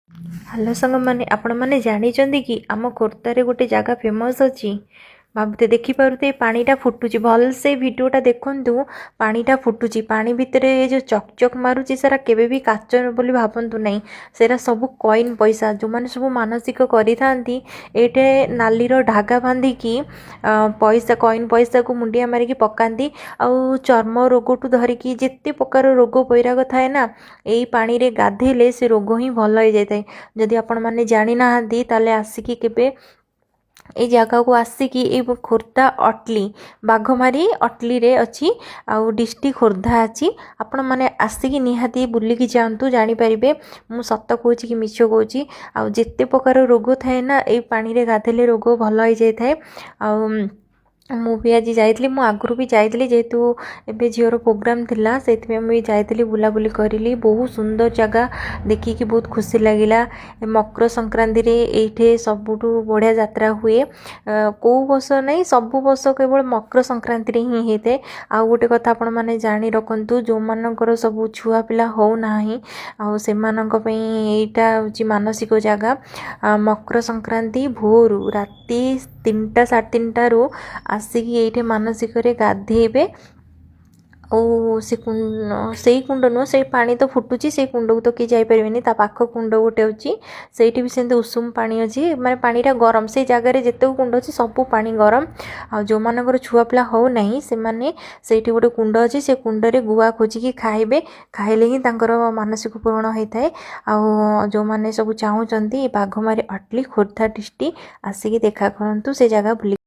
Hello ସାଙ୍ଗମାନେ, ଆପଣମାନେ ଜାଣିଛନ୍ତି କି ଆମ ଖୋର୍ଦ୍ଧାରେ ଗୋଟେ ଜାଗା ଫେମସ୍ ଅଛି। ଭାବୁତେ ଦେଖିପାରୁଥିବେ ପାଣିଟା ଫୁଟୁଛି। ଭଲସେ ଭିଡ଼ିଓଟା ଦେଖନ୍ତୁ। ପାଣିଟା ଫୁଟୁଛି, ପାଣି ଭିତରେ ଏ ଯେଉଁ ଚକ୍ ମାରୁଛି ସେଟା କେବେ ବି କାଚ ବୋଲି ଭାବନ୍ତୁ ନାହିଁ। ସେଟା ସବୁ କଏନ୍ ପଇସା। ଯେଉଁମାନେ ସବୁ ମାନସିକ କରିଥାନ୍ତି ଏଇଠି ନାଲିର ଢାଗା ବାନ୍ଧିକି ପଇସା କଏନ୍ ପଇସାକୁ ମୁଣ୍ଡିଆ ମାରିକି ପକାନ୍ତି। ଆଉ ଚର୍ମ ରୋଗଠୁ ଧରିକି ଯେତେ ପ୍ରକାର ରୋଗ ବୈରାଗ ଥାଏ ନା, ଏଇ ପାଣିରେ ଗାଧେଇଲେ ସେ ରୋଗ ହିଁ ଭଲ ହେଇଯାଇଥାଏ। ଯଦି ଆପଣମାନେ ଜାଣିନାହାନ୍ତି ତାହେଲେ ଆସିକି କେବେ এই ଜାଗାକୁ ଆସିକି ଏଇ ଖୋର୍ଦ୍ଧା ଅଟଲି ବାଘମାରୀ ଅଟଲିରେ ଅଛି, ଆଉ ଡିଷ୍ଟ୍ରିକ୍ଟ ଖୋର୍ଦ୍ଧା ଅଛି। ଆପଣମାନେ ଆସିକି ନିହାତି ବୁଲିକି ଯାଆନ୍ତୁ, ଜାଣିପାରିବେ ମୁଁ ସତ କହୁଛି କି ମିଛ କହୁଛି। ଆଉ ଯେତେ ପ୍ରକାର ରୋଗ ଥାଏ ନା, ଏଇ ପାଣିରେ ଗାଧେଇଲେ ରୋଗ ଭଲ ହେଇଯାଇଥାଏ। ଆଉ ମୁଁ ବି ଆଜି ଯାଇଥିଲି, ମୁଁ ଆଗରୁ ବି ଯାଇଥିଲି, ଯେହେତୁ ଏବେ ଝିଅର ପ୍ରୋଗ୍ରାମ୍ ଥିଲା ସେଇଥିପାଇଁ ମୁଁ ଯାଇଥିଲି, ବୁଲାବୁଲି କରିଲି। ବହୁତ ସୁନ୍ଦର ଜାଗା ଦେଖିକି ବହୁତ ଖୁସି ଲାଗିଲା। ମକର ସଂକ୍ରାନ୍ତିରେ ଏଇଠି ସବୁଠୁ ବଢ଼ିଆ ଯାତ୍ରା ହୁଏ। କେଉଁ ବର୍ଷ ନାହିଁ, ସବୁ ବର୍ଷ କେବଳ ମକର ସଂକ୍ରାନ୍ତିରେ ହିଁ ହେଇଥାଏ। ଆଉ ଗୋଟେ କଥା ଆପଣମାନେ ଜାଣି ରଖନ୍ତୁ, ଯେଉଁମାନଙ୍କର ସବୁ ଛୁଆ ପିଲା ହେଉନାହିଁ ଆଉ ସେମାନଙ୍କ ପାଇଁ ଏଇଟା ହେଉଛି ମାନସିକ ଜାଗା। ମକର ସଂକ୍ରାନ୍ତି ଭୋରୁ ରାତି 3ଟା 3:30ରୁ ଆସିକି ଏଇଠି ମାନସିକରେ ଗାଧେଇବେ। ଆଉ ସେଇ କୁଣ୍ଡ ନୁହଁ, ସେଇ ପାଣି ତ ଫୁଟୁଛି, ସେଇ କୁଣ୍ଡକୁ ତ କେହି ଯାଇପାରିବେନି। ତା ପାଖ କୁଣ୍ଡ ଗୋଟେ ଅଛି, ସେଇଠି ବି ସେମିତି ଉଷୁମ ପାଣି ଅଛି। ମାନେ ପାଣିଟା ଗରମ, ସେଇ ଜାଗାରେ ଯେତେକ କୁଣ୍ଡ ଅଛି ସବୁ ପାଣି ଗରମ। ଆଉ ଯେଉଁମାନଙ୍କର ଛୁଆ ପିଲା ହେଉନାହିଁ ସେମାନେ ସେଇଠି ଗୋଟେ କୁଣ୍ଡ ଅଛି, ସେ କୁଣ୍ଡରେ ଗୁଆ ଖୋଜିକି ଖାଇବେ। ଖାଇଲେ ହିଁ ତାଙ୍କର ମାନସିକ ପୂରଣ ହୋଇଥାଏ। ଆଉ ଯେଉଁମାନେ ସବୁ ଚାହୁଁଛନ୍ତି ବାଘମାରୀ ଅଟଲି ଖୋର୍ଦ୍ଧା ଡିଷ୍ଟ୍ରିକ୍ଟ ଆସିକି ଦେଖା କରନ୍ତୁ, ସେ ଜାଗା ବୁଲି।